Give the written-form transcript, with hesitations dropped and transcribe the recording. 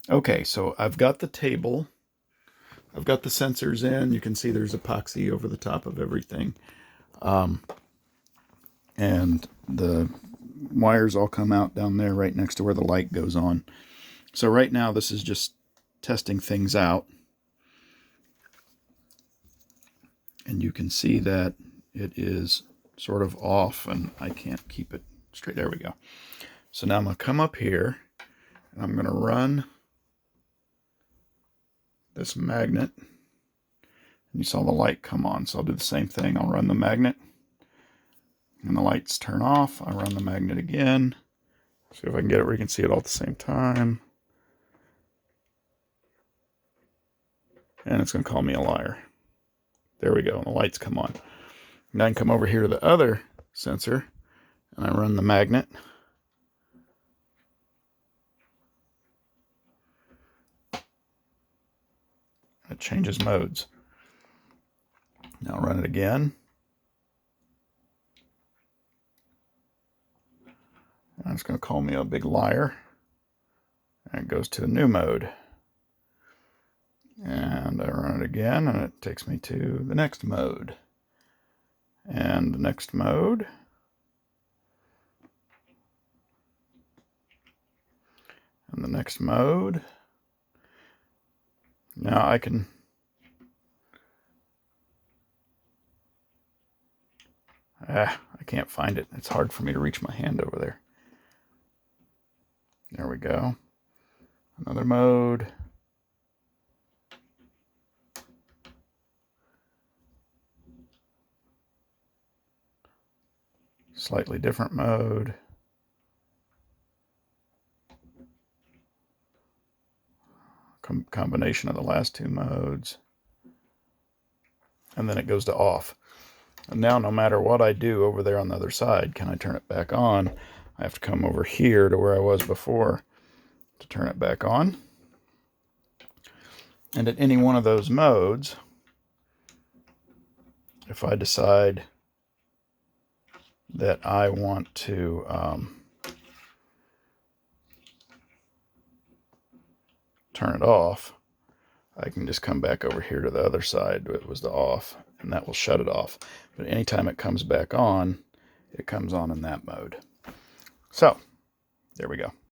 Okay, so I've got the table. I've got the sensors in. You can see there's epoxy over the top of everything. And the wires all come out down there right next to where the light goes on. So right now this is just testing things out. And you can see that it is sort of off and I can't keep it straight. There we go. So now I'm going to come up here and I'm going to run this magnet. And you saw the light come on, so I'll do the same thing. I'll run the magnet and the lights turn off. I run the magnet again. See if I can get it where you can see it all at the same time. And it's going to call me a liar. There we go, and the lights come on. Now I can come over here to the other sensor and I run the magnet. It changes modes. Now I'll run it again. And it's going to call me a big liar. And it goes to a new mode. And I run it again, and it takes me to the next mode. And the next mode. And the next mode. Now I can I can't find it. It's hard for me to reach my hand over there. There we go. Another mode. Slightly different mode. Combination of the last two modes. And then it goes to off. And now no matter what I do over there on the other side, can I turn it back on? I have to come over here to where I was before to turn it back on. And at any one of those modes, if I decide that I want to turn it off, I can just come back over here to the other side. It was the off, and that will shut it off. But anytime it comes back on, it comes on in that mode. So, there we go.